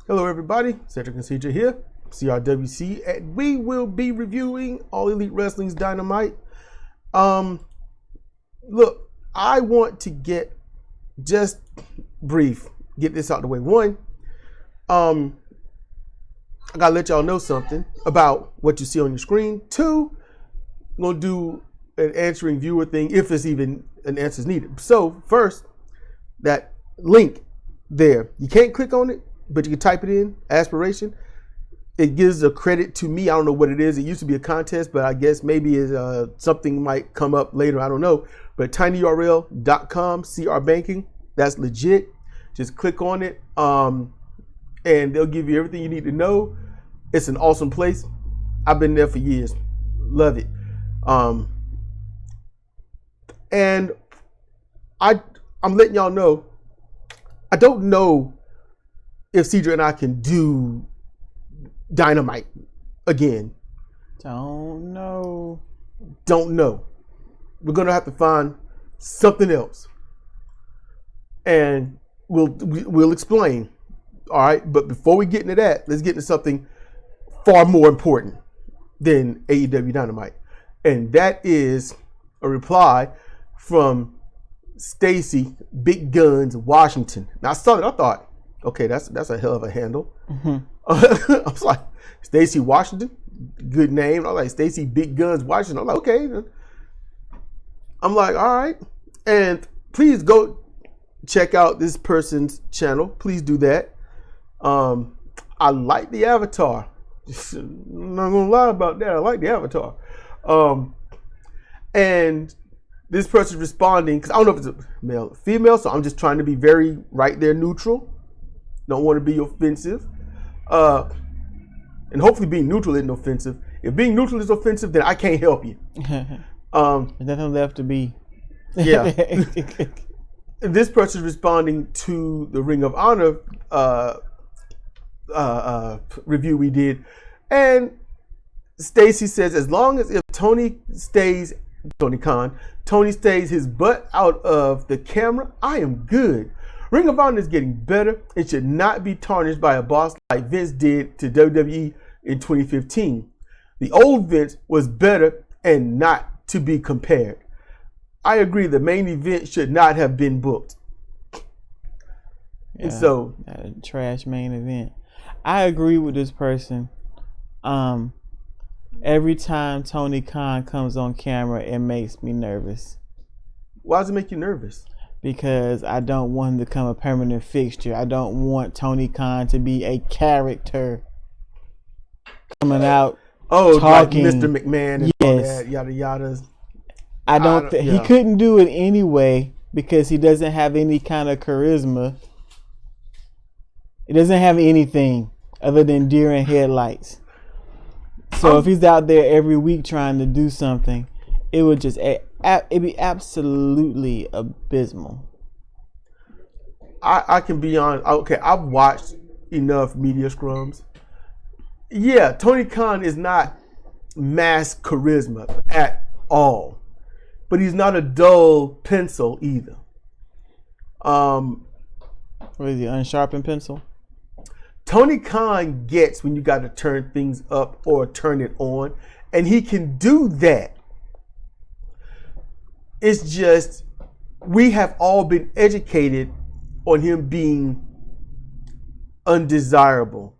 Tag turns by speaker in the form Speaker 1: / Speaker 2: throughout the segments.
Speaker 1: Hello everybody, Cedric and CJ here, CRWC, and we will be reviewing All Elite Wrestling's Dynamite. Look, I want to get this out the way. One, I gotta let y'all know something about what you see on your screen. Two, I'm gonna do an answering viewer thing if it's even an answer is needed. So first, that link there, you can't click on it, but you can type it in, aspiration. It gives a credit to me. I don't know what it is. It used to be a contest, but I guess maybe something might come up later. I don't know. But tinyurl.com, CR Banking, that's legit. Just click on it, and they'll give you everything you need to know. It's an awesome place. I've been there for years. Love it. And I'm letting y'all know, I don't know if Cedric and I can do Dynamite again.
Speaker 2: Don't know.
Speaker 1: We're gonna have to find something else, and we'll explain. All right, but before we get into that, let's get into something far more important than AEW Dynamite, and that is a reply from Stacy Big Guns Washington. Now I saw it, I thought, okay, that's a hell of a handle. Mm-hmm. I was like, Stacy Washington, good name. I was like, Stacy Big Guns Washington. I'm like, okay. I'm like, all right. And please go check out this person's channel. Please do that. I like the avatar. I'm not gonna lie about that. I like the avatar. And this person's responding, because I don't know if it's a male or female, so I'm just trying to be very right there neutral. Don't want to be offensive. And hopefully being neutral isn't offensive. If being neutral is offensive, then I can't help you.
Speaker 2: There's nothing left to be.
Speaker 1: Yeah. This person is responding to the Ring of Honor review we did. And Stacy says, as long as if Tony stays his butt out of the camera, I am good. Ring of Honor is getting better. It should not be tarnished by a boss like Vince did to WWE in 2015. The old Vince was better and not to be compared. I agree the main event should not have been booked.
Speaker 2: Yeah,
Speaker 1: and so,
Speaker 2: trash main event. I agree with this person. Every time Tony Khan comes on camera, it makes me nervous.
Speaker 1: Why does it make you nervous?
Speaker 2: Because I don't want him to become a permanent fixture. I don't want Tony Khan to be a character coming out talking.
Speaker 1: Like Mr. McMahon and all that, yada yada.
Speaker 2: I don't think he couldn't do it anyway because he doesn't have any kind of charisma. He doesn't have anything other than deer in headlights. So if he's out there every week trying to do something, it would just it'd be absolutely abysmal.
Speaker 1: I can be on. Okay, I've watched enough media scrums. Yeah, Tony Khan is not mass charisma at all, but he's not a dull pencil either.
Speaker 2: What is he, unsharpened pencil?
Speaker 1: Tony Khan gets when you got to turn things up or turn it on, and he can do that. It's just we have all been educated on him being undesirable.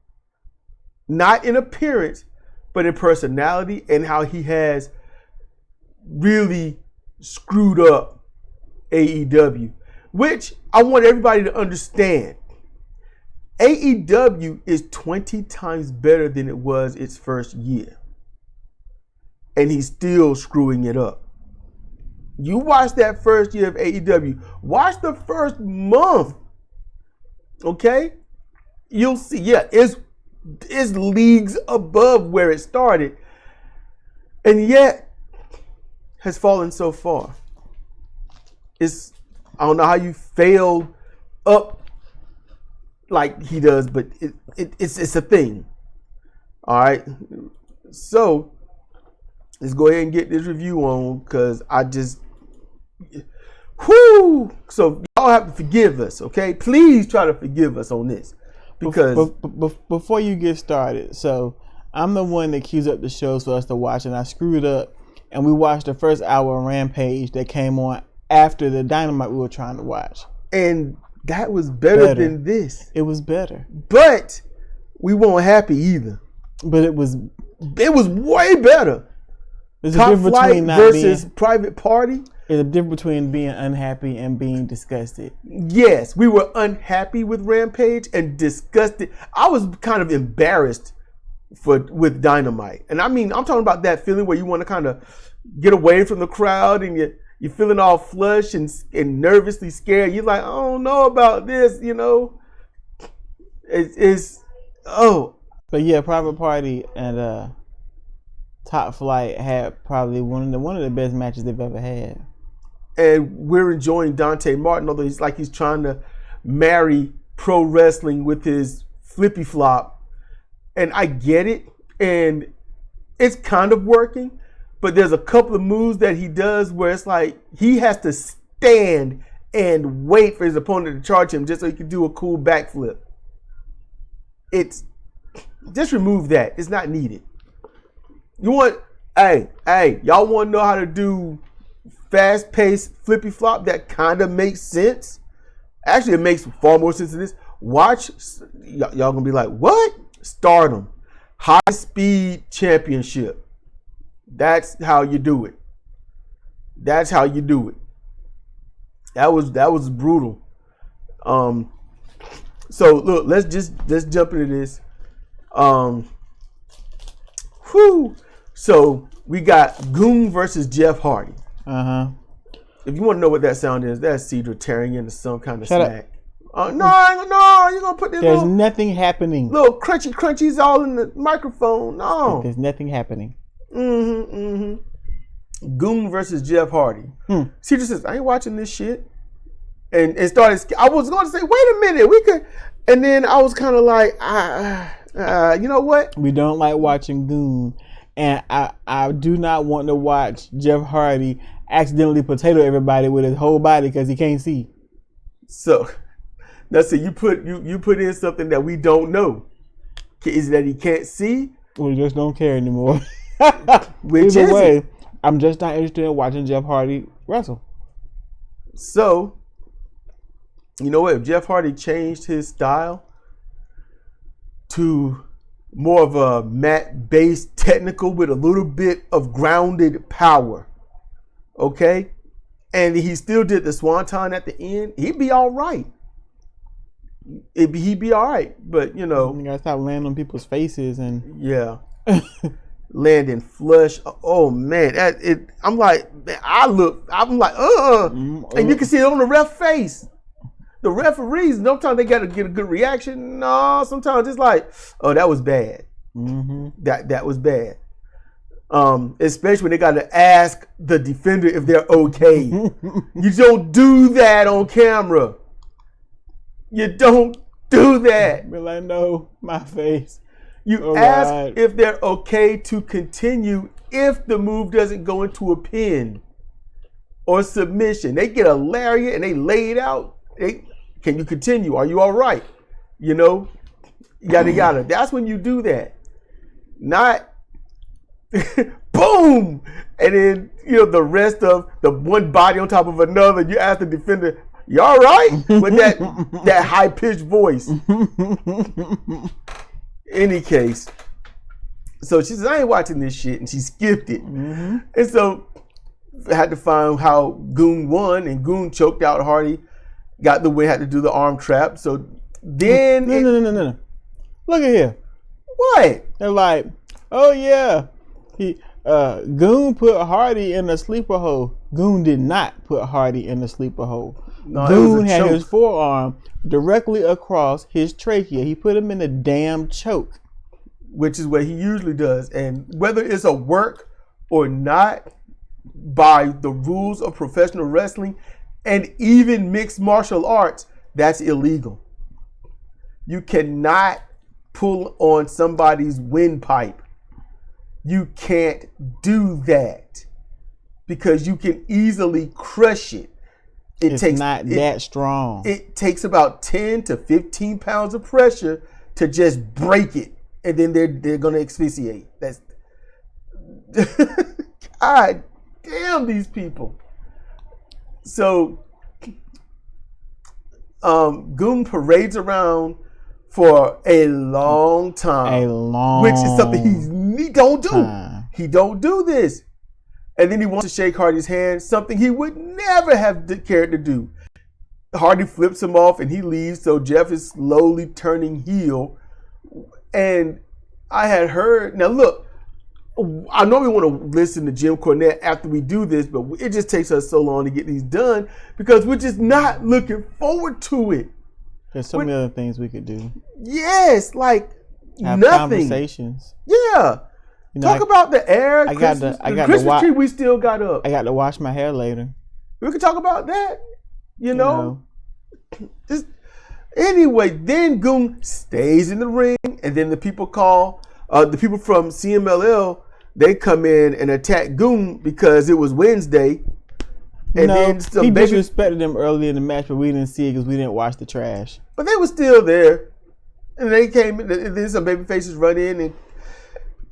Speaker 1: Not in appearance, but in personality and how he has really screwed up AEW, which I want everybody to understand. AEW is 20 times better than it was its first year. And he's still screwing it up. You watch that first year of AEW. Watch the first month. Okay? You'll see. Yeah, it's leagues above where it started. And yet has fallen so far. I don't know how you failed up like he does, but it's a thing. All right. So let's go ahead and get this review on, because so y'all have to forgive us, okay? Please try to forgive us on this. because
Speaker 2: before you get started, so I'm the one that queues up the shows for us to watch, and I screwed up, and we watched the first hour of Rampage that came on after the Dynamite we were trying to watch,
Speaker 1: and that was better than this.
Speaker 2: It was better,
Speaker 1: but we weren't happy either.
Speaker 2: But it was
Speaker 1: way better.
Speaker 2: There's
Speaker 1: Top Flight versus Private Party.
Speaker 2: There's a difference between being unhappy and being disgusted.
Speaker 1: Yes, we were unhappy with Rampage and disgusted. I was kind of embarrassed with Dynamite. And I mean, I'm talking about that feeling where you want to kind of get away from the crowd and you're feeling all flush and nervously scared. You're like, I don't know about this, you know.
Speaker 2: But yeah, Private Party and Top Flight had probably one of the best matches they've ever had.
Speaker 1: And we're enjoying Dante Martin, although he's trying to marry pro wrestling with his flippy flop. And I get it. And it's kind of working. But there's a couple of moves that he does where it's like he has to stand and wait for his opponent to charge him just so he can do a cool backflip. Just remove that. It's not needed. Y'all want to know how to do fast-paced flippy flop that kind of makes sense? Actually, it makes far more sense than this. Watch, y'all gonna be like, what? Stardom, high-speed championship. That's how you do it. That was brutal. So look, let's jump into this. So we got Goon versus Jeff Hardy. If you want to know what that sound is, that's Cedra tearing into some kind of snack. No, you're gonna put this.
Speaker 2: There's nothing happening.
Speaker 1: Little crunchies all in the microphone. No,
Speaker 2: there's nothing happening.
Speaker 1: Goon versus Jeff Hardy. Cedra says, I ain't watching this shit. And it started. I was going to say, wait a minute, we could. And then I was kind of like, you know what?
Speaker 2: We don't like watching Goon. And I do not want to watch Jeff Hardy accidentally potato everybody with his whole body because he can't see.
Speaker 1: So that's it. You put in something that we don't know. Is that he can't see?
Speaker 2: We just don't care anymore.
Speaker 1: Which
Speaker 2: Either way, I'm just not interested in watching Jeff Hardy wrestle.
Speaker 1: So, you know what? If Jeff Hardy changed his style to more of a mat-based technical with a little bit of grounded power, okay? And he still did the swanton at the end, he'd be all right. He'd be all right, but you know.
Speaker 2: You gotta stop landing on people's faces and.
Speaker 1: Yeah. Landing flush. Oh man, I'm like, and you can see it on the ref face. The referees, sometimes they gotta get a good reaction. No, sometimes it's like, oh, that was bad. That was bad. Especially when they gotta ask the defender if they're okay. You don't do that on camera. You don't do that.
Speaker 2: Be like, no, my face.
Speaker 1: You ask if they're okay to continue if the move doesn't go into a pin or submission. They get a lariat and they lay it out. Can you continue? Are you all right? You know, yada yada. That's when you do that. Not boom, and then you know the rest of the one body on top of another. You ask the defender, "You all right?" With that high pitched voice. Any case, so she says, I ain't watching this shit, and she skipped it. And so I had to find how Goon won, and Goon choked out Hardy, got the win, had to do the arm trap. So then
Speaker 2: No. Look at here.
Speaker 1: What?
Speaker 2: They're like, oh yeah, Goon put Hardy in a sleeper hole. Goon did not put Hardy in a sleeper hole. No, Goon had his forearm directly across his trachea. He put him in a damn choke.
Speaker 1: Which is what he usually does. And whether it's a work or not, by the rules of professional wrestling and even mixed martial arts, that's illegal. You cannot pull on somebody's windpipe. You can't do that because you can easily crush it.
Speaker 2: It's not that strong.
Speaker 1: It takes about 10 to 15 pounds of pressure to just break it, and then they're gonna asphyxiate. That's God damn these people. So Goon parades around for a long time. Which is something he don't do. He don't do this. And then he wants to shake Hardy's hand, something he would never have cared to do. Hardy flips him off and he leaves, so Jeff is slowly turning heel. And I had heard, now look, I normally want to listen to Jim Cornette after we do this, but it just takes us so long to get these done because we're just not looking forward to it.
Speaker 2: There's so many other things we could do.
Speaker 1: Yes, like
Speaker 2: have
Speaker 1: nothing.
Speaker 2: Conversations.
Speaker 1: Yeah. You know, talk about the air. I got the Christmas tree we still got up.
Speaker 2: I got to wash my hair later.
Speaker 1: We can talk about that. You know. Just, anyway, then Goon stays in the ring, and then the people call. The people from CMLL, they come in and attack Goon because it was Wednesday. And then
Speaker 2: he disrespected them early in the match, but we didn't see it because we didn't watch the trash.
Speaker 1: But they were still there, and they came. And then some baby faces run in and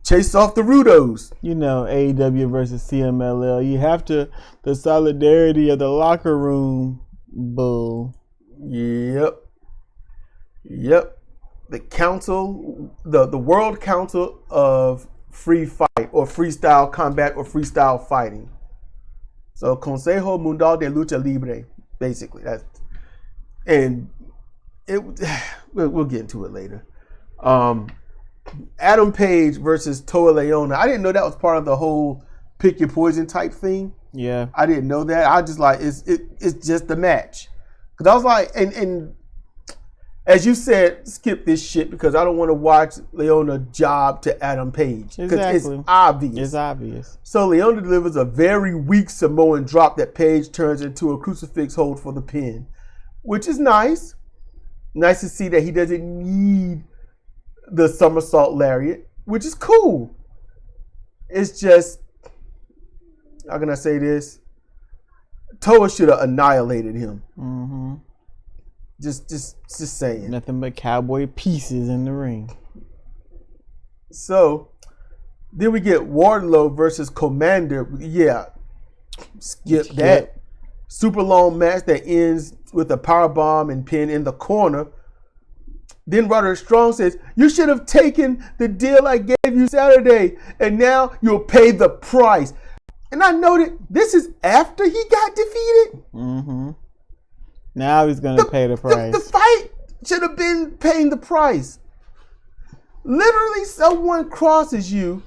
Speaker 1: chase off the Rudos.
Speaker 2: You know, AEW versus CMLL. You have to, the solidarity of the locker room bull.
Speaker 1: Yep. The council, the World Council of Free Fight or Freestyle Combat or Freestyle Fighting. So Consejo Mundial de Lucha Libre, basically. And we'll get into it later. Adam Page versus Toa Leona. I didn't know that was part of the whole pick your poison type thing.
Speaker 2: Yeah,
Speaker 1: I didn't know that. I just like it's just the match because I was like, and as you said, skip this shit because I don't want to watch Leona job to Adam Page because it's obvious.
Speaker 2: It's obvious.
Speaker 1: So Leona delivers a very weak Samoan drop that Page turns into a crucifix hold for the pin, which is nice. Nice to see that he doesn't need the somersault lariat, which is cool. It's just, how can I say this? Toa should have annihilated him.
Speaker 2: Mm-hmm.
Speaker 1: Just saying.
Speaker 2: Nothing but cowboy pieces in the ring.
Speaker 1: So then we get Wardlow versus Commander. Yeah, skip that. Super long match that ends with a powerbomb and pin in the corner. Then Roderick Strong says, "You should have taken the deal I gave you Saturday, and now you'll pay the price." And I noted this is after he got defeated.
Speaker 2: Mm-hmm. Now he's going to pay the price.
Speaker 1: The fight should have been paying the price. Literally, someone crosses you.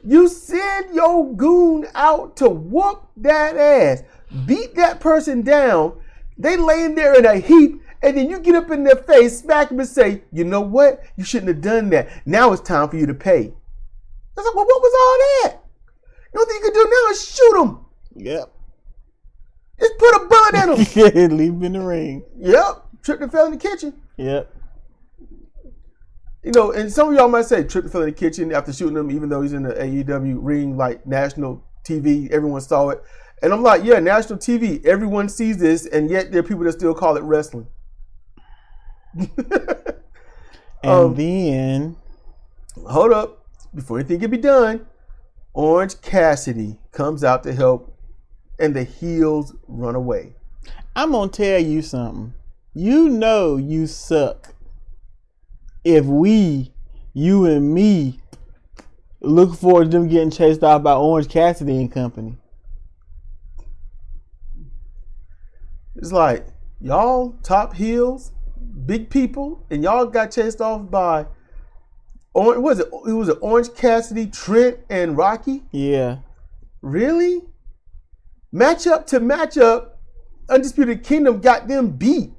Speaker 1: You send your goon out to whoop that ass. Beat that person down. They laying there in a heap. And then you get up in their face, smack them and say, "You know what? You shouldn't have done that. Now it's time for you to pay." I was like, well, what was all that? The only thing you can do now is shoot them.
Speaker 2: Yep.
Speaker 1: Just put a bullet in them.
Speaker 2: Yeah, leave him in the ring.
Speaker 1: Yep. Tripped and fell in the kitchen.
Speaker 2: Yep.
Speaker 1: You know, and some of y'all might say Tripped and fell in the kitchen after shooting him, even though he's in the AEW ring, like national TV. Everyone saw it. And I'm like, yeah, national TV. Everyone sees this, and yet there are people that still call it wrestling.
Speaker 2: And then,
Speaker 1: hold up. Before anything can be done, Orange Cassidy comes out to help, and the heels run away.
Speaker 2: I'm going to tell you something. You know you suck if you and me, look forward to them getting chased off by Orange Cassidy and company.
Speaker 1: It's like, y'all top heels, big people, and y'all got chased off by, it was Orange Cassidy, Trent, and Rocky?
Speaker 2: Yeah.
Speaker 1: Really? Matchup to matchup, Undisputed Kingdom got them beat.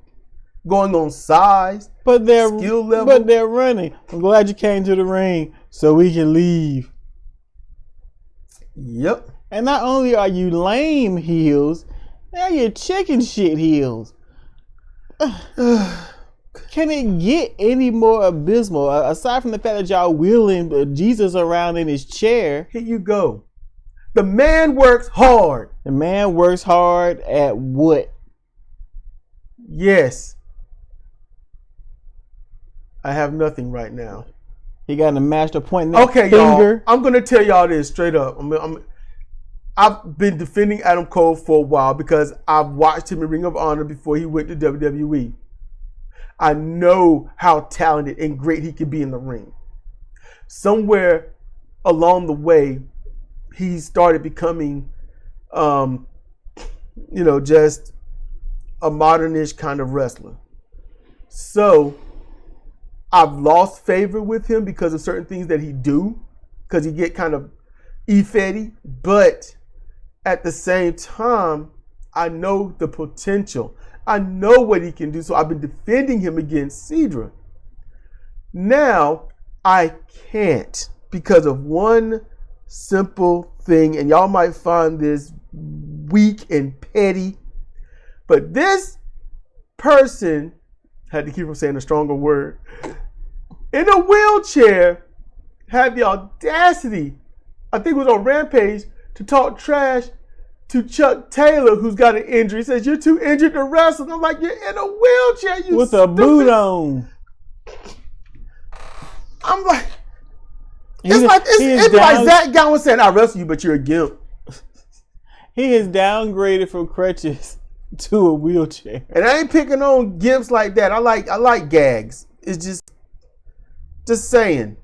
Speaker 1: Going on size, skill level.
Speaker 2: But they're running. I'm glad you came to the ring so we can leave.
Speaker 1: Yep.
Speaker 2: And not only are you lame heels, now you're chicken shit heels. Can it get any more abysmal? Aside from the fact that y'all wheeling Jesus around in his chair.
Speaker 1: Here you go. The man works hard.
Speaker 2: The man works hard at what?
Speaker 1: Yes. I have nothing right now.
Speaker 2: He got a matched appointment.
Speaker 1: Okay, finger. Y'all. I'm gonna tell y'all this straight up. I've been defending Adam Cole for a while because I've watched him in Ring of Honor before he went to WWE. I know how talented and great he can be in the ring. Somewhere along the way, he started becoming, just a modernish kind of wrestler. So I've lost favor with him because of certain things that he do, because he get kind of effetti. But at the same time, I know the potential. I know what he can do. So I've been defending him against Cedra. Now I can't because of one simple thing, and y'all might find this weak and petty, but this person, had to keep from saying a stronger word, in a wheelchair had the audacity, I think it was on Rampage, to talk trash to Chuck Taylor, who's got an injury. He says, "You're too injured to wrestle." I'm like, "You're in a wheelchair, you
Speaker 2: with
Speaker 1: stupid."
Speaker 2: A boot on.
Speaker 1: I'm like, it's like Zach Gowen saying, "I wrestle you, but you're a gimp."
Speaker 2: He is downgraded from crutches to a wheelchair.
Speaker 1: And I ain't picking on gimps like that. I like gags. It's just saying.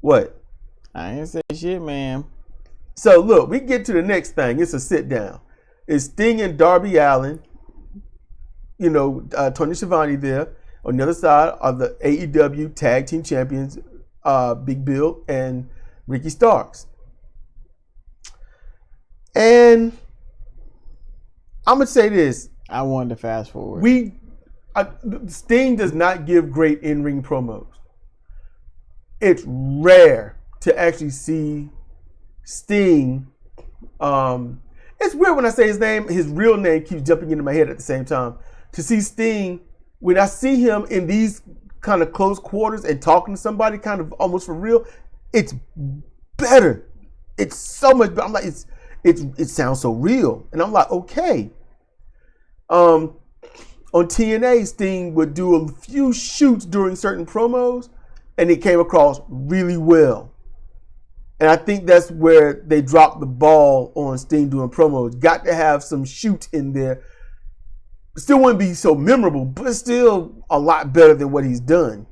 Speaker 1: What?
Speaker 2: I ain't say shit, man.
Speaker 1: So look, we get to the next thing. It's a sit down. It's Sting and Darby Allin. Tony Schiavone there. On the other side are the AEW Tag Team Champions, Big Bill and Ricky Starks. And I'm going to say this.
Speaker 2: I wanted to fast forward.
Speaker 1: Sting does not give great in-ring promos. It's rare to actually see Sting. It's weird when I say his name. His real name keeps jumping into my head at the same time. To see Sting, when I see him in these kind of close quarters and talking to somebody kind of almost for real, it's better. It's so much better. I'm like, it sounds so real. And I'm like, okay. On TNA, Sting would do a few shoots during certain promos, and it came across really well. And I think that's where they dropped the ball on Sting doing promos. Got to have some shoot in there. Still wouldn't be so memorable, but still a lot better than what he's done.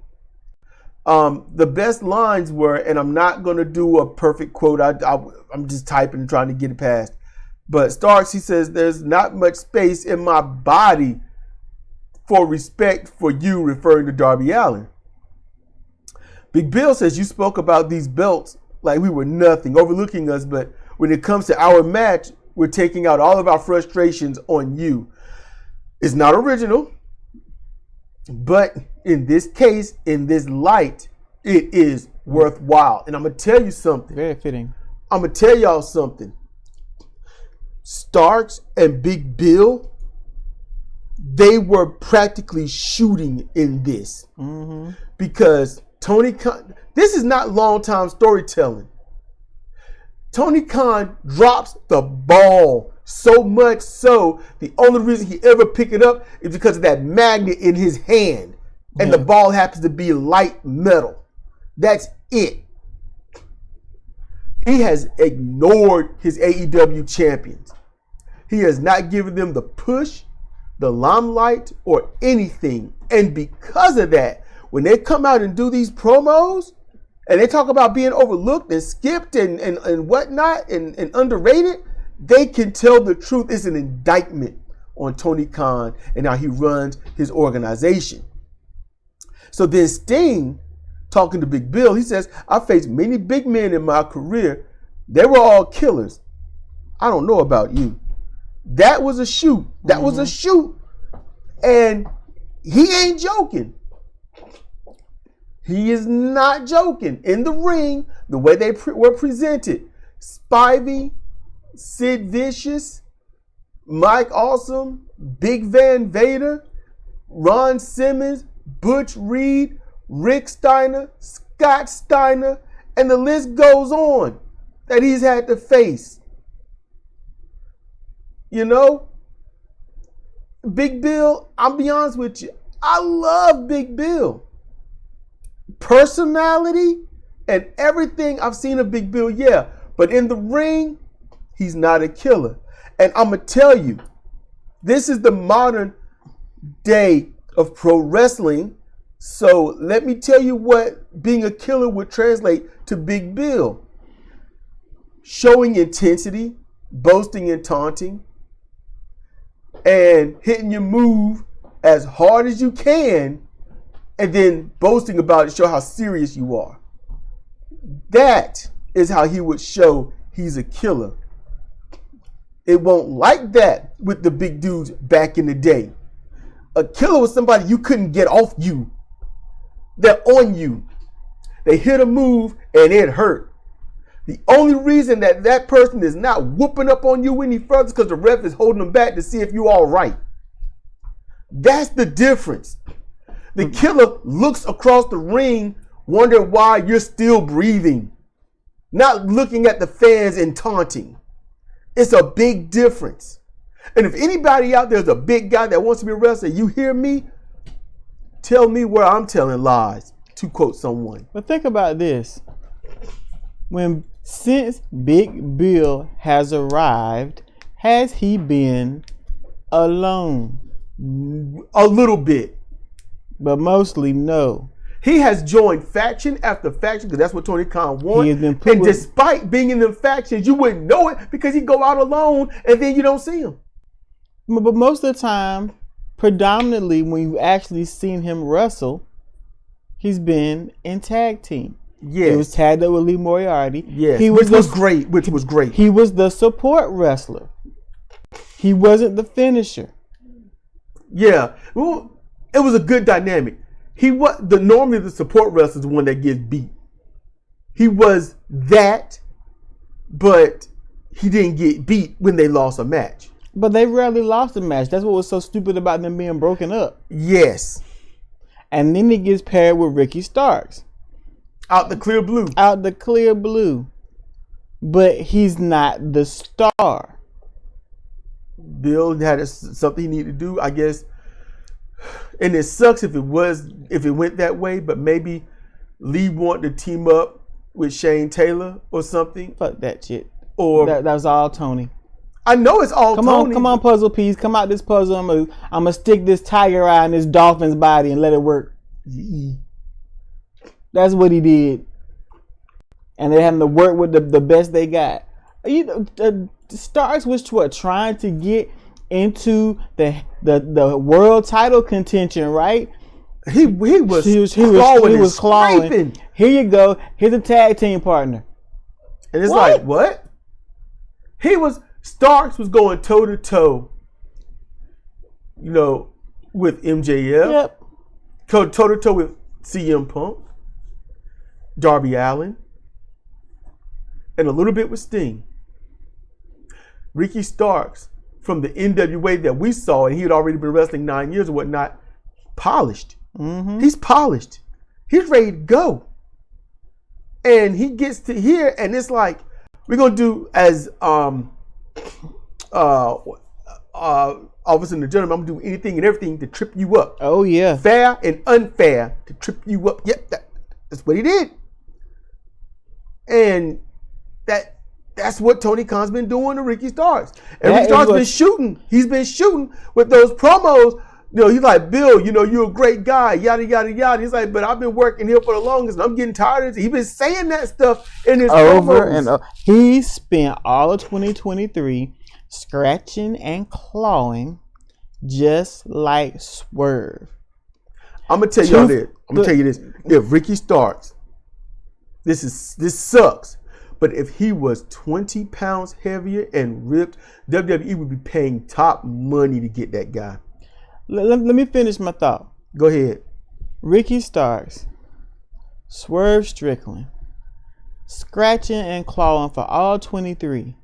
Speaker 1: The best lines were, and I'm not going to do a perfect quote. I'm just typing and trying to get it past. But Starks, he says, "There's not much space in my body for respect for you," referring to Darby Allin. Big Bill says, "You spoke about these belts like we were nothing, overlooking us, but when it comes to our match, we're taking out all of our frustrations on you." It's not original, but in this case, in this light, it is worthwhile. And I'm going to tell you something.
Speaker 2: Very fitting.
Speaker 1: I'm going to tell y'all something. Starks and Big Bill, they were practically shooting in this. Mm-hmm. Because Tony Khan, this is not long-time storytelling. Tony Khan drops the ball so much so the only reason he ever picked it up is because of that magnet in his hand. And the ball happens to be light metal. That's it. He has ignored his AEW champions. He has not given them the push, the limelight, or anything. And because of that, when they come out and do these promos, and they talk about being overlooked and skipped and whatnot and underrated, they can tell the truth. It's an indictment on Tony Khan and how he runs his organization. So then Sting, talking to Big Bill, he says, "I faced many big men in my career. They were all killers. I don't know about you." That was a shoot. That was a shoot. And he ain't joking. He is not joking. In the ring, the way they were presented, Spivey, Sid Vicious, Mike Awesome, Big Van Vader, Ron Simmons, Butch Reed, Rick Steiner, Scott Steiner, and the list goes on that he's had to face. You know, Big Bill, I'll be honest with you, I love Big Bill. Personality and everything I've seen of Big Bill, yeah. But in the ring, he's not a killer. And I'm going to tell you, this is the modern day of pro wrestling. So let me tell you what being a killer would translate to Big Bill. Showing intensity, boasting and taunting, and hitting your move as hard as you can, and then boasting about it, show how serious you are. That is how he would show he's a killer. It won't like that with the big dudes back in the day. A killer was somebody you couldn't get off you. They're on you. They hit a move and it hurt. The only reason that that person is not whooping up on you any further is because the ref is holding them back to see if you're all right. That's the difference. The killer looks across the ring, wondering why you're still breathing, not looking at the fans and taunting. It's a big difference. And if anybody out there is a big guy that wants to be a wrestler, you hear me, tell me where I'm telling lies, to quote someone.
Speaker 2: But think about this. Since Big Bill has arrived, has he been alone?
Speaker 1: A little bit.
Speaker 2: But mostly no.
Speaker 1: He has joined faction after faction because that's what Tony Khan wants.
Speaker 2: He has been put
Speaker 1: and despite being in the factions, you wouldn't know it because he'd go out alone and then you don't see him.
Speaker 2: But most of the time, predominantly when you've actually seen him wrestle, he's been in tag team.
Speaker 1: Yes.
Speaker 2: He was tagged up with Lee Moriarty.
Speaker 1: Yes.
Speaker 2: Which was
Speaker 1: great.
Speaker 2: He was the support wrestler. He wasn't the finisher.
Speaker 1: Yeah. Well, it was a good dynamic. Normally the support wrestler is the one that gets beat. He was that, but he didn't get beat when they lost a match.
Speaker 2: But they rarely lost a match. That's what was so stupid about them being broken up.
Speaker 1: Yes.
Speaker 2: And then he gets paired with Ricky Starks.
Speaker 1: Out the clear blue.
Speaker 2: But he's not the star.
Speaker 1: Bill had something he needed to do, I guess. And it sucks if it went that way, but maybe Lee wanted to team up with Shane Taylor or something.
Speaker 2: Fuck that shit.
Speaker 1: Or
Speaker 2: that was all Tony.
Speaker 1: I know it's all Tony.
Speaker 2: Come on, puzzle piece. Come out this puzzle. I'm gonna stick this tiger eye in this dolphin's body and let it work. That's what he did. And they having to work with the best they got. Starks was trying to get into the world title contention, right? He was clawing. Here you go. Here's a tag team partner.
Speaker 1: And it's like, what? Starks was going toe to toe, with MJF.
Speaker 2: Yep.
Speaker 1: Toe to toe with CM Punk, Darby Allin, and a little bit with Sting. Ricky Starks from the NWA that we saw, and he had already been wrestling 9 years or whatnot, polished.
Speaker 2: Mm-hmm.
Speaker 1: He's polished. He's ready to go. And he gets to here, and it's like, we're going to do as Officer and the Gentleman, I'm going to do anything and everything to trip you up.
Speaker 2: Oh, yeah.
Speaker 1: Fair and unfair to trip you up. Yep, that's what he did. And that's what Tony Khan's been doing to Ricky Starks. And Ricky Starks been shooting. He's been shooting with those promos. He's like, Bill, you're a great guy, yada, yada, yada. He's like, but I've been working here for the longest and I'm getting tired of it. He's been saying that stuff in his promos.
Speaker 2: And over. He spent all of 2023 scratching and clawing just like Swerve.
Speaker 1: I'm going to tell y'all this. I'm going to tell you this. If Ricky Starks, this sucks. But if he was 20 pounds heavier and ripped, WWE would be paying top money to get that guy.
Speaker 2: Let me finish my thought.
Speaker 1: Go ahead.
Speaker 2: Ricky Starks, Swerve Strickland, scratching and clawing for all 23.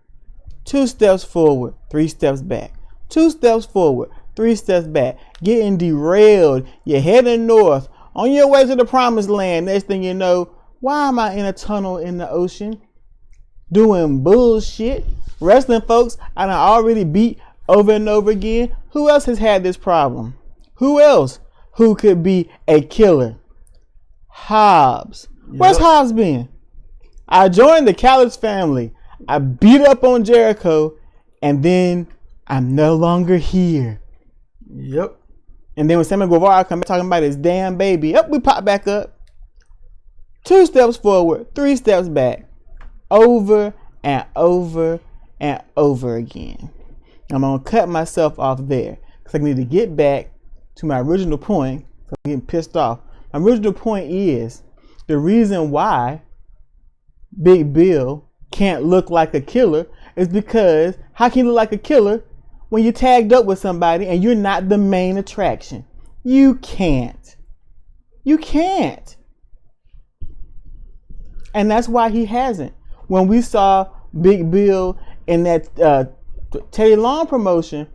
Speaker 2: 2 steps forward, 3 steps back. 2 steps forward, 3 steps back. Getting derailed. You're heading north. On your way to the promised land. Next thing you know, why am I in a tunnel in the ocean? Doing bullshit. Wrestling folks I done already beat over and over again. Who else has had this problem? Who else who could be a killer? Hobbs. Yep. Where's Hobbs been? I joined the Callis family. I beat up on Jericho, and then I'm no longer here.
Speaker 1: Yep.
Speaker 2: And then when Sammy Guevara come talking about his damn baby, we pop back up. 2 steps forward, 3 steps back. Over and over and over again. I'm going to cut myself off there because I need to get back to my original point. So I'm getting pissed off. My original point is the reason why Big Bill can't look like a killer is because how can you look like a killer when you're tagged up with somebody and you're not the main attraction? You can't. You can't. And that's why he hasn't. When we saw Big Bill in that Teddy Long promotion,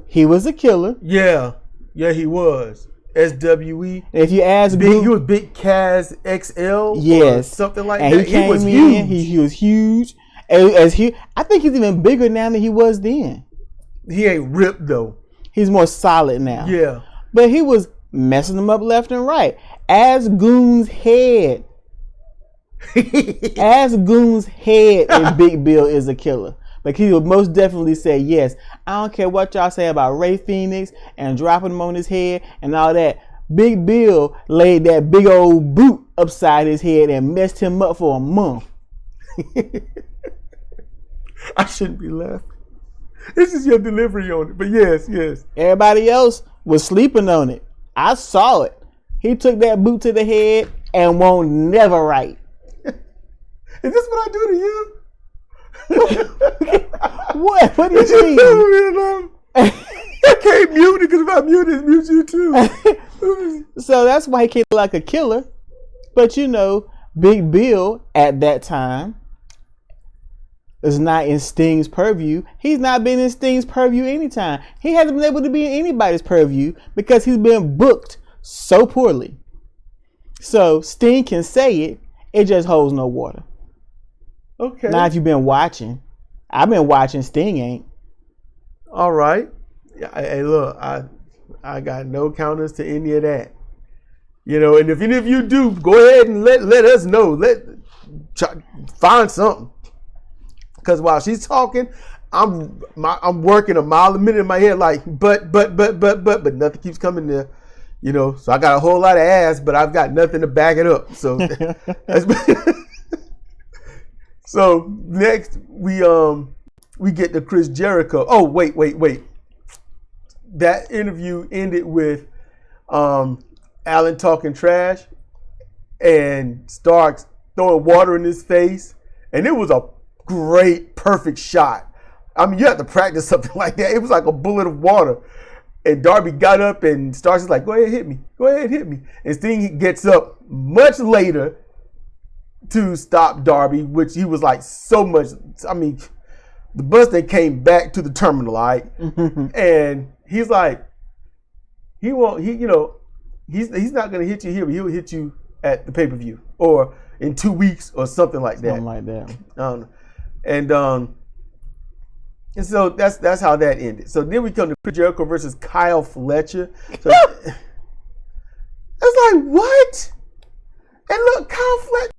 Speaker 2: he was a killer.
Speaker 1: Yeah, he was. SWE.
Speaker 2: If you ask
Speaker 1: he was Big Kaz XL.
Speaker 2: Yes,
Speaker 1: something like
Speaker 2: and
Speaker 1: that.
Speaker 2: He was huge. He was huge. I think he's even bigger now than he was then.
Speaker 1: He ain't ripped though.
Speaker 2: He's more solid now.
Speaker 1: Yeah,
Speaker 2: but he was messing them up left and right. As Goon's head. As Goon's head in Big Bill is a killer. Like he would most definitely say yes. I don't care what y'all say about Ray Phoenix and dropping him on his head and all that. Big Bill laid that big old boot upside his head and messed him up for a month.
Speaker 1: I shouldn't be laughing. This is your delivery on it. But yes.
Speaker 2: Everybody else was sleeping on it. I saw it. He took that boot to the head and won't never right.
Speaker 1: Is this what I do to you?
Speaker 2: What? What did you mean?
Speaker 1: I can't mute it because if I mute it, mute you too.
Speaker 2: So that's why he came like a killer. But Big Bill at that time is not in Sting's purview. He's not been in Sting's purview anytime. He hasn't been able to be in anybody's purview because he's been booked so poorly. So Sting can say it just holds no water.
Speaker 1: Okay.
Speaker 2: Now, if you've been watching, I've been watching. Sting ain't.
Speaker 1: All right. Hey, look, I got no counters to any of that. And if any of you do, go ahead and let us know. Find something. Because while she's talking, I'm working a mile a minute in my head, like, but nothing keeps coming there. So I got a whole lot of ass, but I've got nothing to back it up. So So next we get to Chris Jericho. Oh, wait. That interview ended with Allen talking trash and Starks throwing water in his face. And it was a great, perfect shot. I mean, you have to practice something like that. It was like a bullet of water. And Darby got up and Starks is like, go ahead, hit me. And Sting gets up much later to stop Darby, which he was like so much. I mean, the bus they came back to the terminal, right? And he's like, he's not gonna hit you here, but he'll hit you at the pay-per-view or in 2 weeks or something like that.
Speaker 2: Something like that.
Speaker 1: I don't know. And so that's how that ended. So then we come to Chris Jericho versus Kyle Fletcher. So it's like, what? And look, Kyle Fletcher.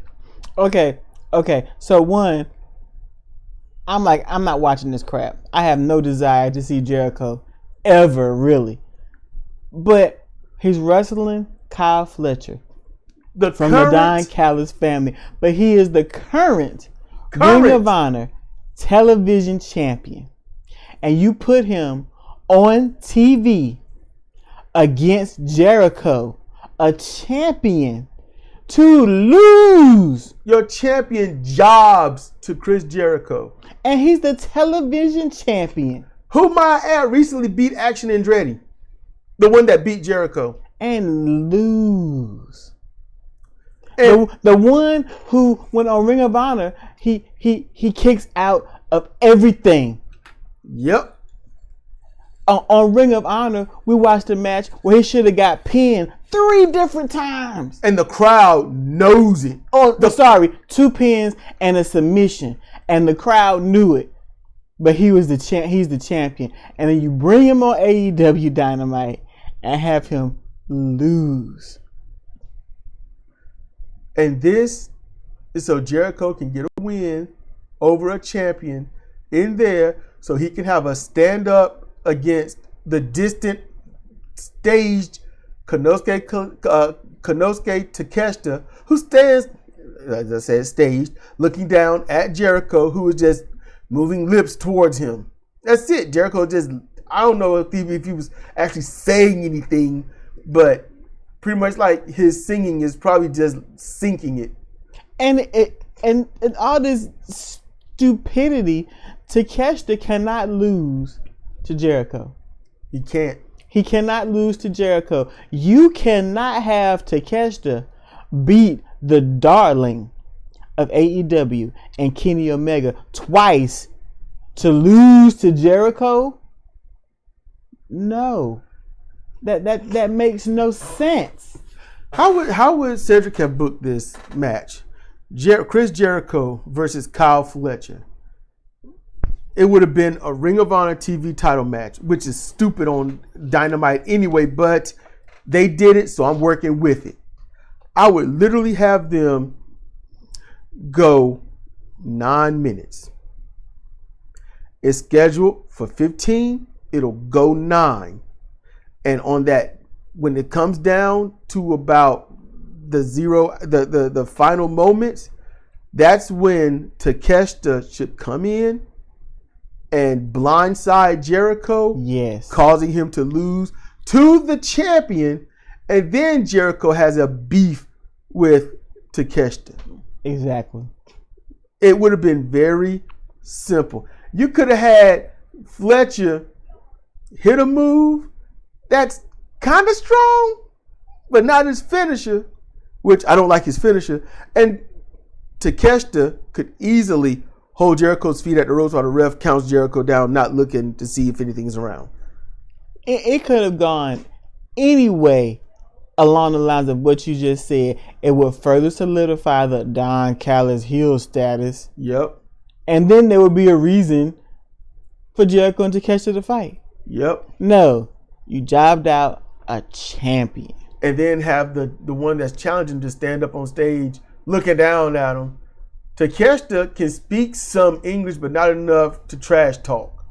Speaker 2: Okay. So one, I'm not watching this crap. I have no desire to see Jericho ever, really. But he's wrestling Kyle Fletcher from the Don Callis family. But he is the current Ring of Honor television champion. And you put him on TV against Jericho, a champion, to lose.
Speaker 1: Your champion jobs to Chris Jericho.
Speaker 2: And he's the television champion.
Speaker 1: Who my ad recently beat Action Andretti. The one that beat Jericho.
Speaker 2: And lose. And the one who went on Ring of Honor, he kicks out of everything.
Speaker 1: Yep.
Speaker 2: On Ring of Honor, we watched a match where he should have got pinned 3 different times.
Speaker 1: And the crowd knows it.
Speaker 2: 2 pins and a submission. And the crowd knew it. but he's the champion. And then you bring him on AEW Dynamite and have him lose.
Speaker 1: And this is so Jericho can get a win over a champion in there, so he can have a stand up against the distant, staged Konosuke Takeshita, who stands, as I said, staged, looking down at Jericho, who is just moving lips towards him. That's it. Jericho just, I don't know if he was actually saying anything, but pretty much like his singing is probably just syncing it.
Speaker 2: And all this stupidity, Takeshita cannot lose to Jericho.
Speaker 1: He can't.
Speaker 2: He cannot lose to Jericho. You cannot have Takeshita beat the darling of AEW and Kenny Omega twice to lose to Jericho. No. That makes no sense.
Speaker 1: How would Cedric have booked this match? Chris Jericho versus Kyle Fletcher. It would have been a Ring of Honor TV title match, which is stupid on Dynamite anyway, but they did it, so I'm working with it. I would literally have them go 9 minutes. It's scheduled for 15. It'll go 9. And on that, when it comes down to about the final moments, that's when Takeshita should come in and blindside Jericho,
Speaker 2: yes,
Speaker 1: causing him to lose to the champion, and then Jericho has a beef with Takeshita.
Speaker 2: Exactly.
Speaker 1: It would have been very simple. You could have had Fletcher hit a move that's kind of strong, but not his finisher, which I don't like his finisher. And Takeshita could easily hold Jericho's feet at the ropes while the ref counts Jericho down, not looking to see if anything's around.
Speaker 2: It could have gone any way along the lines of what you just said. It would further solidify the Don Callis heel status.
Speaker 1: Yep.
Speaker 2: And then there would be a reason for Jericho and Takeshita to fight.
Speaker 1: Yep.
Speaker 2: No. You jobbed out a champion.
Speaker 1: And then have the one that's challenging to stand up on stage looking down at him. Takeshita can speak some English, but not enough to trash talk.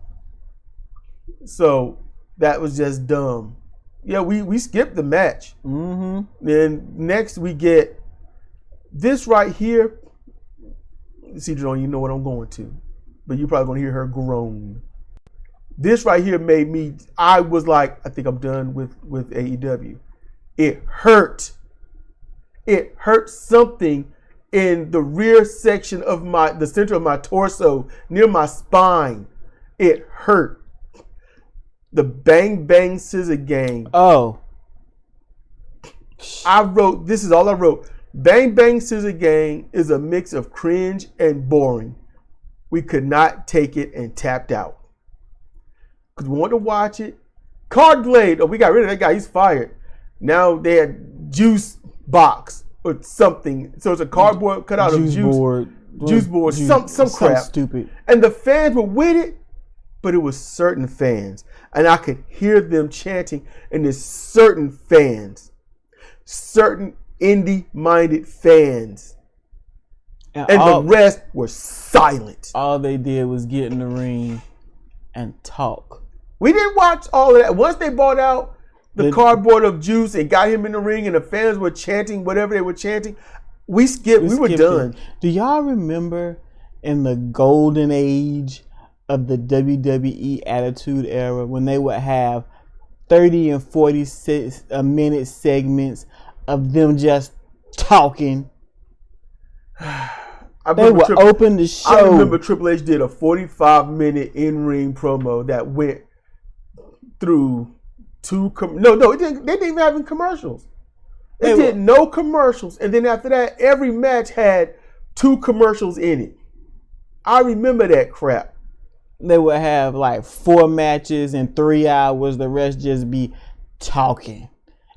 Speaker 1: So that was just dumb. Yeah, we skipped the match.
Speaker 2: Mm-hmm.
Speaker 1: Then next we get this right here. See, Jerome, you know what I'm going to. But you're probably going to hear her groan. This right here made me, I was like, I think I'm done with AEW. It hurt. It hurt something in the rear section of the center of my torso, near my spine. It hurt. The Bang Bang Scissor Gang.
Speaker 2: Oh.
Speaker 1: This is all I wrote. Bang Bang Scissor Gang is a mix of cringe and boring. We could not take it and tapped out. Because we wanted to watch it. Card Blade. Oh, we got rid of that guy. He's fired. Now they had Juice Box or something. So it's a cardboard cut out of juice board. Some crap.
Speaker 2: Stupid.
Speaker 1: And the fans were with it, but it was certain fans. And I could hear them chanting, and there's certain fans. Certain indie-minded fans. And the rest were silent.
Speaker 2: All they did was get in the ring and talk.
Speaker 1: We didn't watch all of that. Once they bought out the cardboard of Juice and got him in the ring and the fans were chanting whatever they were chanting, we skipped. We were done.
Speaker 2: It. Do y'all remember in the golden age of the WWE Attitude Era when they would have 30 and 46 minute segments of them just talking? They would open the show.
Speaker 1: I remember Triple H did a 45-minute in-ring promo that went through two. They didn't even have any commercials. They did no commercials, and then after that, every match had 2 commercials in it. I remember that crap.
Speaker 2: They would have like 4 matches in 3 hours. The rest just be talking.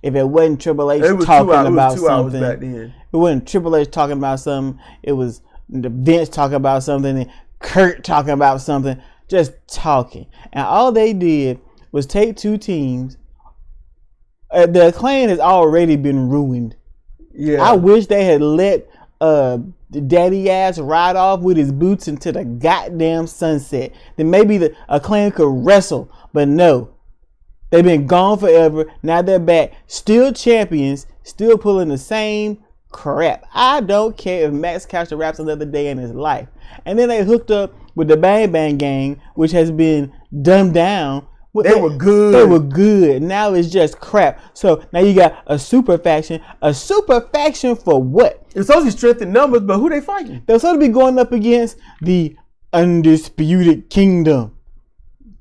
Speaker 2: If it wasn't Triple H talking about something,
Speaker 1: back then.
Speaker 2: It wasn't Triple H talking about something. It was Vince talking about something and Kurt talking about something. just talking. And all they did was take two teams. The Acclaim has already been ruined. Yeah. I wish they had let the daddy ass ride off with his boots into the goddamn sunset. Then maybe the Acclaim could wrestle. But no. They've been gone forever. Now they're back. Still champions. Still pulling the same crap. I don't care if Max Caster raps another day in his life. And then they hooked up with the Bang Bang Gang, which has been dumbed down.
Speaker 1: They were good.
Speaker 2: They were good. Now it's just crap. So now you got a super faction. A super faction for what?
Speaker 1: It's supposed to be strength in numbers, but who they fighting?
Speaker 2: They're supposed to be going up against the Undisputed Kingdom.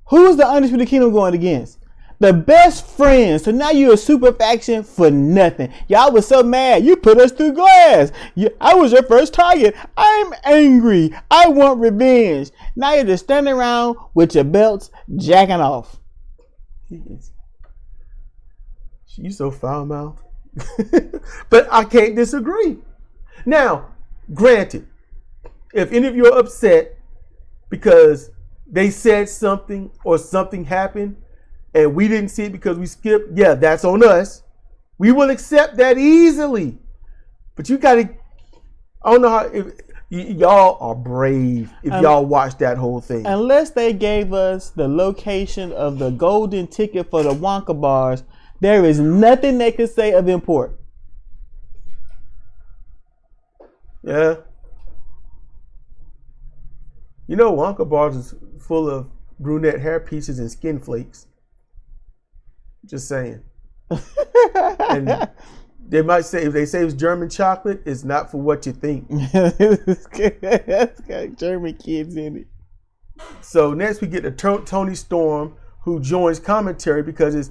Speaker 2: Who is the Undisputed Kingdom going against? The Best Friends. So now you're a super faction for nothing. Y'all was so mad. You put us through glass. I was your first target. I'm angry. I want revenge. Now you're just standing around with your belts jacking off.
Speaker 1: You so foul-mouthed. But I can't disagree. Now, granted, if any of you are upset because they said something or something happened and we didn't see it because we skipped, yeah, that's on us. We will accept that easily. But you got to, I don't know how, y'all are brave if y'all watch that whole thing.
Speaker 2: Unless they gave us the location of the golden ticket for the Wonka bars, there is nothing they could say of import.
Speaker 1: Yeah. You know, Wonka bars is full of brunette hair pieces and skin flakes. Just saying. And they might say, if they say it's German chocolate, it's not for what you think.
Speaker 2: That's got German kids in it.
Speaker 1: So next we get to Toni Storm, who joins commentary because it's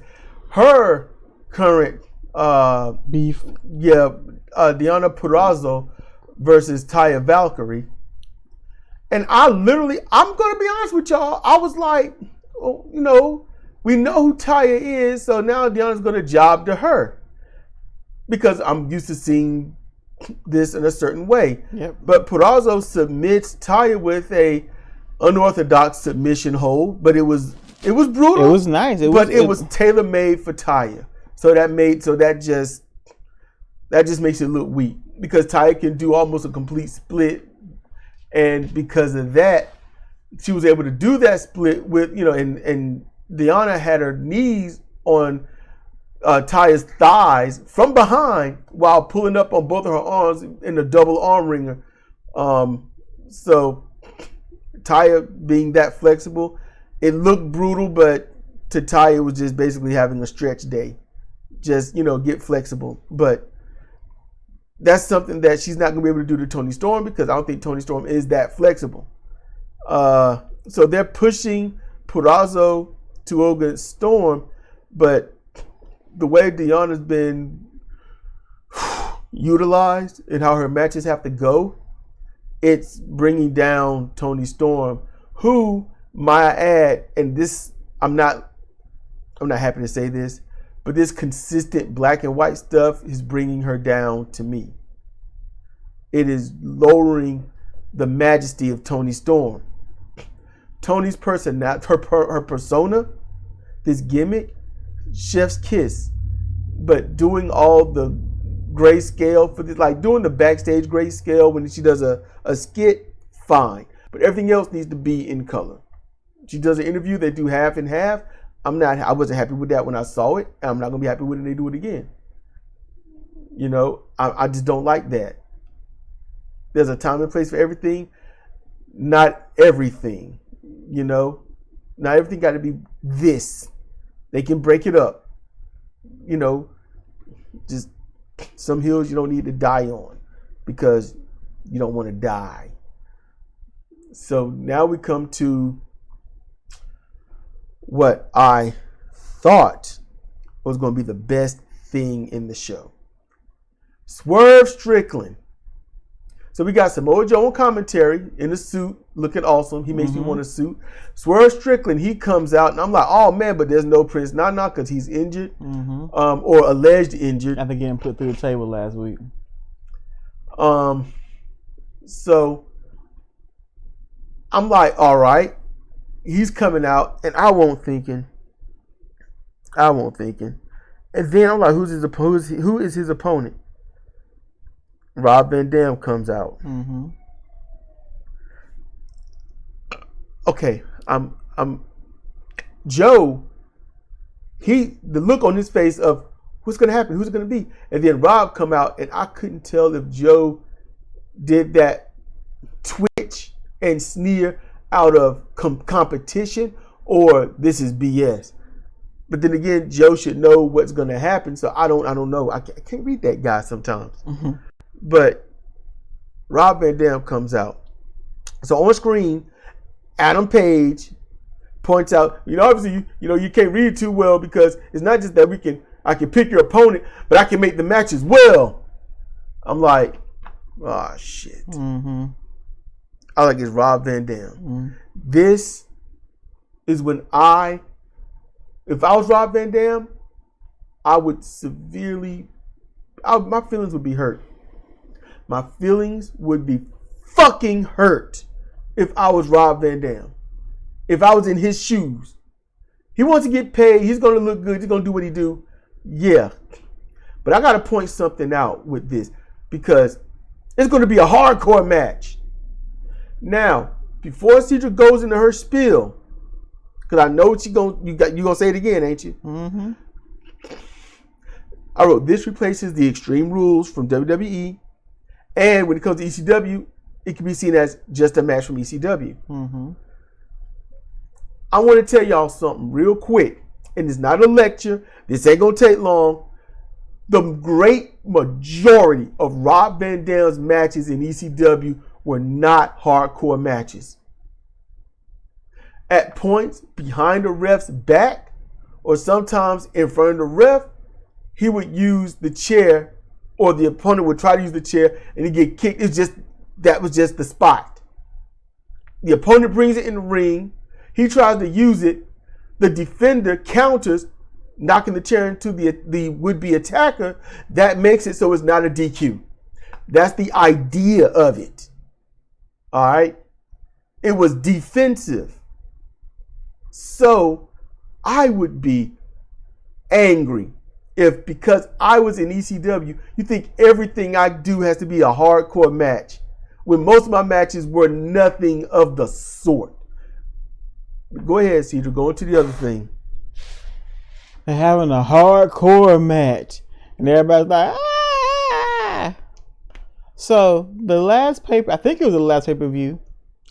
Speaker 1: her current
Speaker 2: beef.
Speaker 1: Yeah, Deonna Purrazzo versus Taya Valkyrie. And I'm going to be honest with y'all. I was like, oh, you know, we know who Taya is, so now Deonna's going to job to her. Because I'm used to seeing this in a certain way.
Speaker 2: Yep.
Speaker 1: But Purrazzo submits Taya with a unorthodox submission hold, but it was brutal.
Speaker 2: It was nice.
Speaker 1: It was tailor-made for Taya. So that just makes it look weak. Because Taya can do almost a complete split. And because of that, she was able to do that split with, you know, and Deonna had her knees on Taya's thighs from behind while pulling up on both of her arms in a double arm wringer. So Taya being that flexible, it looked brutal, but to Taya it was just basically having a stretch day. Just, you know, get flexible. But that's something that she's not going to be able to do to Toni Storm because I don't think Toni Storm is that flexible. So they're pushing Purrazzo to go against Storm, but the way Deonna's been utilized and how her matches have to go, it's bringing down Toni Storm, who, might I add, and this, I'm not happy to say this, but this consistent black and white stuff is bringing her down to me. It is lowering the majesty of Toni Storm. Toni's person, her persona, this gimmick, chef's kiss. But doing all the grayscale for this, like doing the backstage grayscale when she does a skit, fine. But everything else needs to be in color. She does an interview, they do half and half. I wasn't happy with that when I saw it. And I'm not gonna be happy when they do it again. You know, I just don't like that. There's a time and place for everything. Not everything, you know. Not everything got to be this. They can break it up. You know, just some hills you don't need to die on because you don't want to die. So now we come to what I thought was going to be the best thing in the show. Swerve Strickland. So we got Samoa Joe on commentary in a suit, looking awesome. He makes me want a suit. Swerve Strickland, he comes out, and I'm like, oh man, but there's no Prince Nana because he's injured, or alleged injured.
Speaker 2: After getting put through the table last week.
Speaker 1: So I'm like, all right. he's coming out, and I won't thinking. And then I'm like, who is his opponent? Rob Van Dam comes out.
Speaker 2: Mm-hmm.
Speaker 1: Okay, I'm Joe. The look on his face of what's gonna happen, who's it gonna be, and then Rob come out, and I couldn't tell if Joe did that twitch and sneer out of competition or this is BS. But then again, Joe should know what's gonna happen, so I don't know. I can't read that guy sometimes.
Speaker 2: Mm-hmm.
Speaker 1: But Rob Van Dam comes out. So on screen, Adam Page points out, obviously, you can't read too well because it's not just that I can pick your opponent, but I can make the match as well. I'm like, oh shit.
Speaker 2: Mm-hmm.
Speaker 1: I like it's Rob Van Dam.
Speaker 2: Mm-hmm.
Speaker 1: This is when if I was Rob Van Dam, I would my feelings would be hurt. My feelings would be fucking hurt if I was Rob Van Dam. If I was in his shoes. He wants to get paid. He's going to look good. He's going to do what he do. Yeah. But I got to point something out with this because it's going to be a hardcore match. Now, before Cedric goes into her spiel, because I know you're going to say it again, ain't you?
Speaker 2: Mm-hmm.
Speaker 1: I wrote, this replaces the Extreme Rules from WWE. And when it comes to ECW, it can be seen as just a match from ECW.
Speaker 2: Mm-hmm.
Speaker 1: I want to tell y'all something real quick. And it's not a lecture. This ain't going to take long. The great majority of Rob Van Dam's matches in ECW were not hardcore matches. At points behind the ref's back or sometimes in front of the ref, he would use the chair or the opponent would try to use the chair and he'd get kicked. That was just the spot. The opponent brings it in the ring. He tries to use it. The defender counters, knocking the chair into the would-be attacker. That makes it so it's not a DQ. That's the idea of it. All right? It was defensive. So I would be angry if, because I was in ECW, you think everything I do has to be a hardcore match, when most of my matches were nothing of the sort. Go ahead, Cedar. Go into the other thing.
Speaker 2: They're having a hardcore match, and everybody's like, ah! So the last I think it was the last pay-per-view,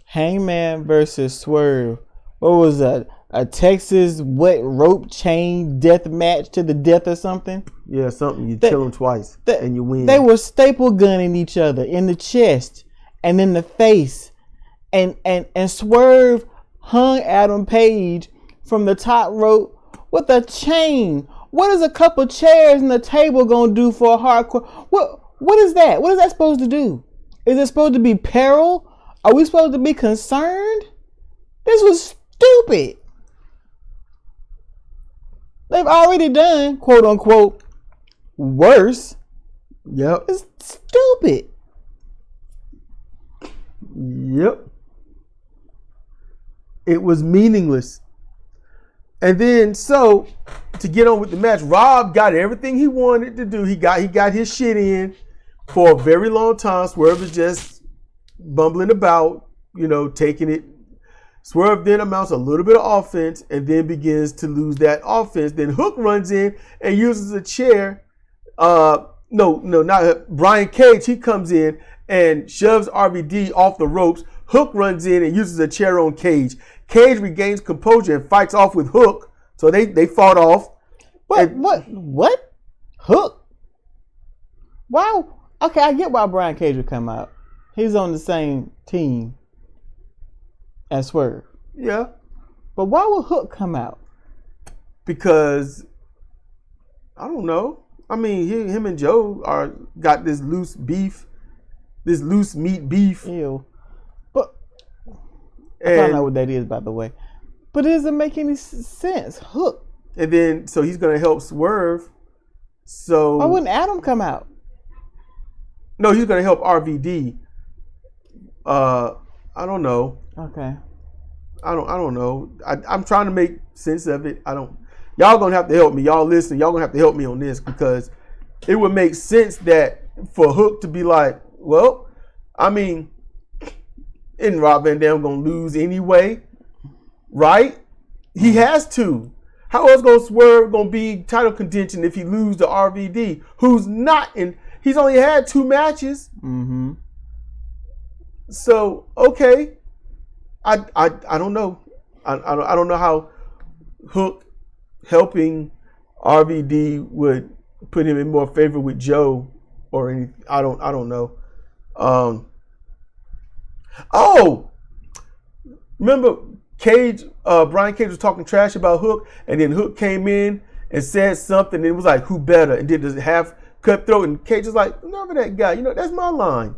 Speaker 2: Hangman versus Swerve. What was that? A Texas wet rope chain death match to the death or something?
Speaker 1: Yeah, something. You kill them twice and you win.
Speaker 2: They were staple gunning each other in the chest and in the face. And Swerve hung Adam Page from the top rope with a chain. What is a couple chairs and a table gonna do for a hardcore? What is that? What is that supposed to do? Is it supposed to be peril? Are we supposed to be concerned? This was stupid. They've already done, quote unquote, worse.
Speaker 1: Yep.
Speaker 2: It's stupid.
Speaker 1: Yep. It was meaningless. And then, so, to get on with the match, Rob got everything he wanted to do. He got his shit in for a very long time. Swerve was just bumbling about, taking it. Swerve then amounts a little bit of offense and then begins to lose that offense. Then Hook runs in and uses a chair. Not Brian Cage. He comes in and shoves RVD off the ropes. Hook runs in and uses a chair on Cage. Cage regains composure and fights off with Hook. So they fought off.
Speaker 2: What? Hook? Wow. Okay, I get why Brian Cage would come out. He's on the same team as Swerve.
Speaker 1: Yeah.
Speaker 2: But why would Hook come out?
Speaker 1: Because, I don't know. I mean, him and Joe got this loose meat beef.
Speaker 2: Ew. But I don't know what that is, by the way. But it doesn't make any sense. Hook.
Speaker 1: And then, so he's going to help Swerve. So
Speaker 2: why wouldn't Adam come out?
Speaker 1: No, he's going to help RVD. I don't know.
Speaker 2: Okay.
Speaker 1: I don't know. I'm trying to make sense of it. Y'all gonna have to help me. Y'all listen. Y'all gonna have to help me on this, because it would make sense that for Hook to be like, well, I mean, and Rob Van Dam gonna lose anyway, right? He has to. How else gonna Swerve gonna be title contention if he lose to RVD, who's not in? He's only had 2 matches. Mm-hmm. So okay, I don't know. I don't know how Hook helping RVD would put him in more favor with Joe or any. I don't know. Remember Brian Cage was talking trash about Hook, and then Hook came in and said something, and it was like, who better? And did the half cutthroat, and Cage was like, remember that guy, that's my line.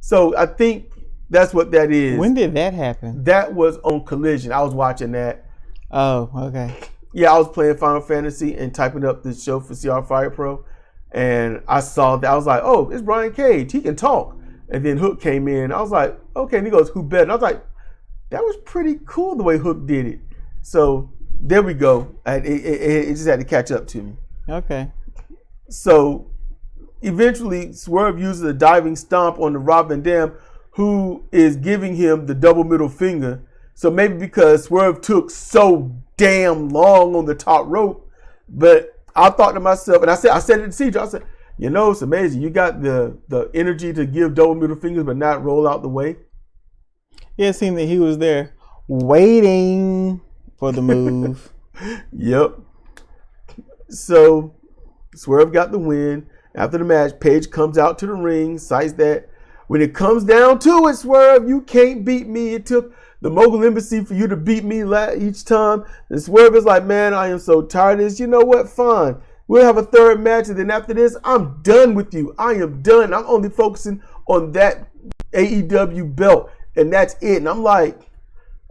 Speaker 1: So I think that's what that is.
Speaker 2: When did that happen?
Speaker 1: That was on Collision. I was watching that.
Speaker 2: Oh, okay.
Speaker 1: Yeah, I was playing Final Fantasy and typing up the show for CR Fire Pro, and I saw that. I was like, oh, it's Brian Cage. He can talk. And then Hook came in. I was like, okay. And he goes, who better? And I was like, that was pretty cool the way Hook did it. So there we go. It just had to catch up to me.
Speaker 2: Okay.
Speaker 1: So eventually Swerve uses a diving stomp on the Rob Van Dam, who is giving him the double middle finger. So maybe because Swerve took so damn long on the top rope, but I thought to myself, and I said it to CJ, I said, it's amazing. You got the energy to give double middle fingers but not roll out the way.
Speaker 2: Yeah, it seemed that he was there waiting for the move.
Speaker 1: Yep. So Swerve got the win. After the match, Page comes out to the ring, cites that when it comes down to it, Swerve, you can't beat me. It took the Mogul Embassy for you to beat me each time. And Swerve is like, man, I am so tired of this. You know what? Fine. We'll have a third match, and then after this, I'm done with you. I am done. I'm only focusing on that AEW belt, and that's it. And I'm like,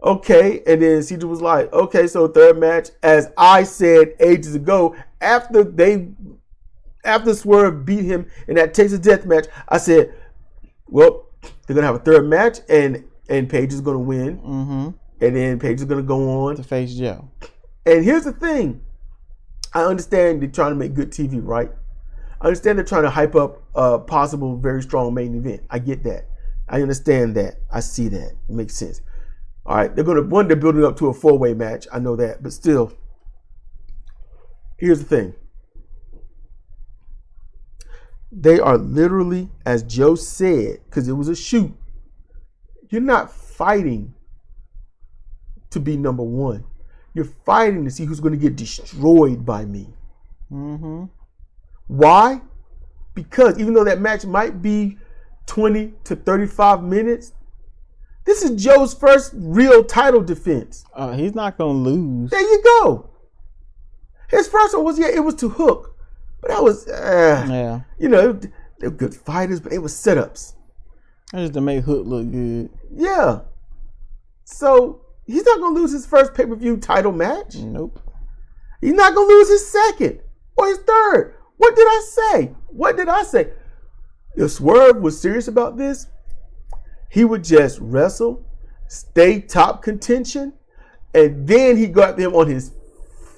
Speaker 1: okay. And then CJ was like, okay, so third match, as I said ages ago, after Swerve beat him in that Texas Death match, I said, well, they're going to have a third match, and Paige is going to win. Mm-hmm. And then Paige is going to go on
Speaker 2: to face Joe.
Speaker 1: And here's the thing. I understand they're trying to make good TV, right? I understand they're trying to hype up a possible very strong main event. I get that. I understand that. I see that. It makes sense. All right. They're building up to a 4-way match. I know that. But still, here's the thing. They are literally, as Joe said, because it was a shoot, you're not fighting to be number one. You're fighting to see who's going to get destroyed by me. Mm-hmm. Why? Because even though that match might be 20 to 35 minutes, this is Joe's first real title defense.
Speaker 2: He's not going to lose.
Speaker 1: There you go. His first one was, it was to Hook. But that was,
Speaker 2: yeah.
Speaker 1: They're good fighters, but it was setups.
Speaker 2: Just to make Hook look good.
Speaker 1: Yeah. So he's not going to lose his first pay-per-view title match.
Speaker 2: Nope.
Speaker 1: He's not going to lose his second or his third. What did I say? If Swerve was serious about this, he would just wrestle, stay top contention, and then he got them on his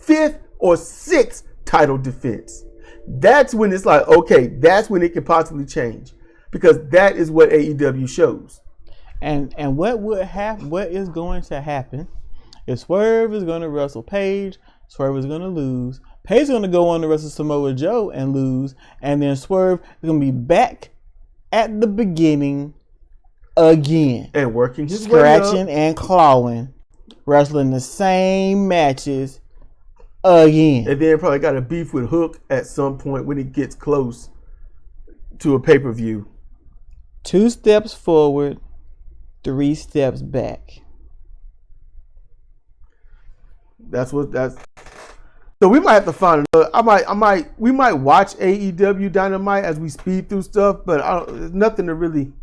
Speaker 1: 5th or 6th title defense. That's when it's like, okay, that's when it can possibly change, because that is what AEW shows.
Speaker 2: And what is going to happen if Swerve is going to wrestle Paige, Swerve is going to lose, Paige is going to go on to wrestle Samoa Joe and lose, and then Swerve is going to be back at the beginning again.
Speaker 1: And working his
Speaker 2: scratching and clawing, wrestling the same matches again.
Speaker 1: And then probably got a beef with Hook at some point when it gets close to a pay-per-view.
Speaker 2: 2 steps forward, 3 steps back.
Speaker 1: So we might have to find another. We might watch AEW Dynamite as we speed through stuff, but there's nothing to really.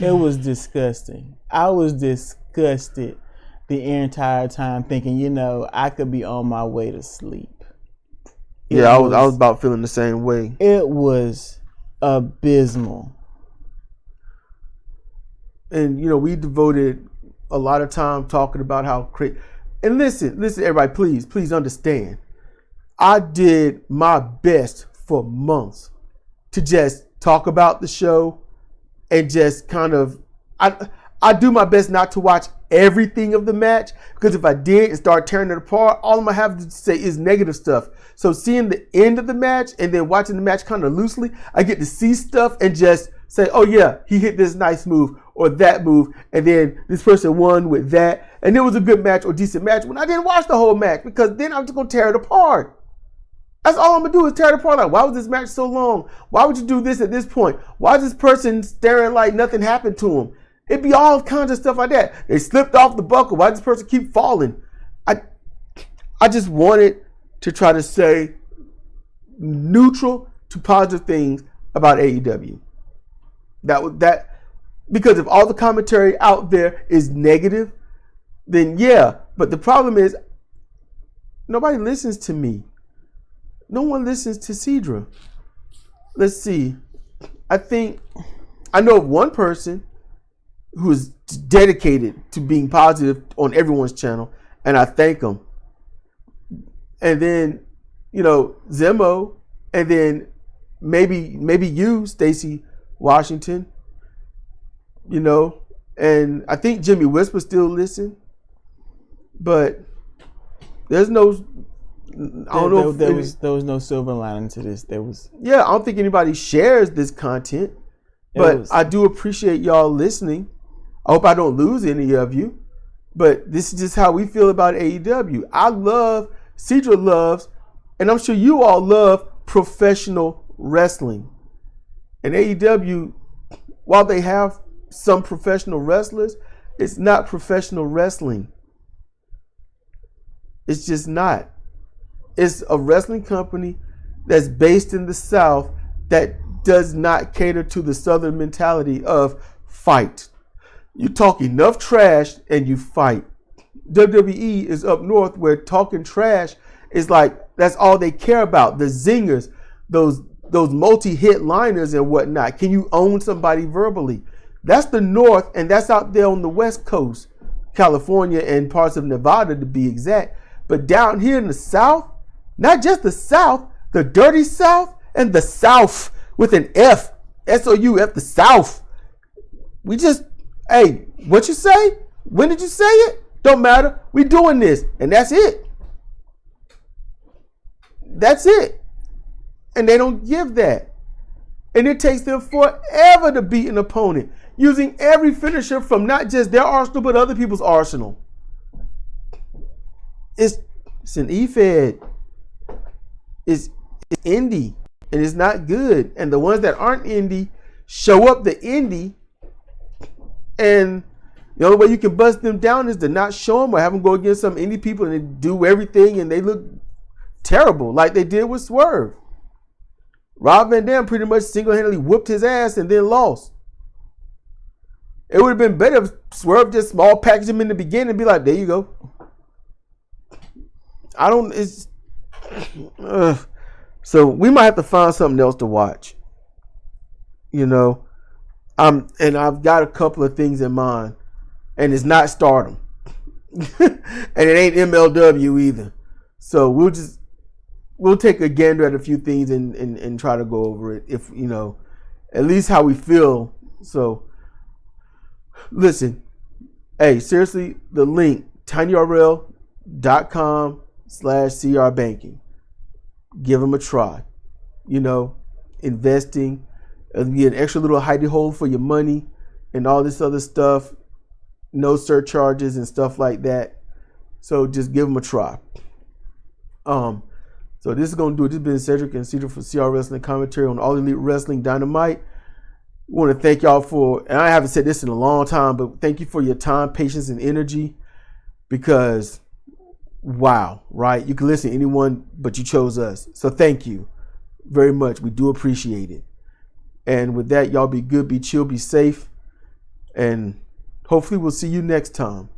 Speaker 2: It was disgusting. I was disgusted the entire time, thinking, I could be on my way to sleep.
Speaker 1: I was about feeling the same way.
Speaker 2: It was abysmal.
Speaker 1: And we devoted a lot of time talking about how crazy. And listen, everybody, please understand. I did my best for months to just talk about the show and just kind of, I do my best not to watch everything of the match, because if I did and start tearing it apart, all I'm gonna have to say is negative stuff. So seeing the end of the match and then watching the match kind of loosely, I get to see stuff and just say, oh yeah, he hit this nice move or that move, and then this person won with that, and it was a good match or decent match, when I didn't watch the whole match, because then I'm just gonna tear it apart. That's all I'm gonna do is tear it apart. Like, why was this match so long? Why would you do this at this point? Why is this person staring like nothing happened to him? It'd be all kinds of stuff like that. They slipped off the buckle. Why does this person keep falling? I just wanted to try to say neutral to positive things about AEW. That because if all the commentary out there is negative, then yeah. But the problem is nobody listens to me. No one listens to Cedra. Let's see. I know of one person who is dedicated to being positive on everyone's channel, and I thank him. And then, Zemo, and then maybe you, Stacy Washington, and I think Jimmy Whisper still listen, but there's no. I don't know if
Speaker 2: there was no silver lining to this.
Speaker 1: Yeah, I don't think anybody shares this content, but I do appreciate y'all listening. I hope I don't lose any of you, but this is just how we feel about AEW. I love, Cedra loves, and I'm sure you all love professional wrestling. And AEW, while they have some professional wrestlers, it's not professional wrestling. It's just not. It's a wrestling company that's based in the South that does not cater to the Southern mentality of fight. You talk enough trash and you fight. WWE is up north where talking trash is like, that's all they care about. The zingers, those multi-hit liners and whatnot. Can you own somebody verbally? That's the North, and that's out there on the West Coast, California and parts of Nevada to be exact. But down here in the South, not just the South, the dirty South, and the South with an F, S-O-U-F, the South. We just, hey, what you say? When did you say it? Don't matter. We doing this, and that's it. That's it. And they don't give that. And it takes them forever to beat an opponent, using every finisher from not just their arsenal, but other people's arsenal. It's an E-Fed. It's indie, and it's not good. And the ones that aren't indie show up the indie, and the only way you can bust them down is to not show them or have them go against some indie people and they do everything and they look terrible, like they did with Swerve. Rob Van Dam pretty much single-handedly whooped his ass and then lost. It would have been better if Swerve just small packaged him in the beginning and be like, there you go. So we might have to find something else to watch. And I've got a couple of things in mind, and it's not Stardom, and it ain't MLW either. So we'll take a gander at a few things and try to go over it, if at least how we feel. So listen, hey, seriously, the link tinyurl.com/crbanking. Give them a try. Investing, get an extra little hidey hole for your money and all this other stuff. No surcharges and stuff like that. So just give them a try. So this is going to do it. This has been Cedric and Cedar for CR Wrestling Commentary on All Elite Wrestling Dynamite. We want to thank y'all for, and I haven't said this in a long time, but thank you for your time, patience, and energy, because wow, right? You can listen to anyone, but you chose us. So thank you very much. We do appreciate it. And with that, y'all be good, be chill, be safe, and hopefully we'll see you next time.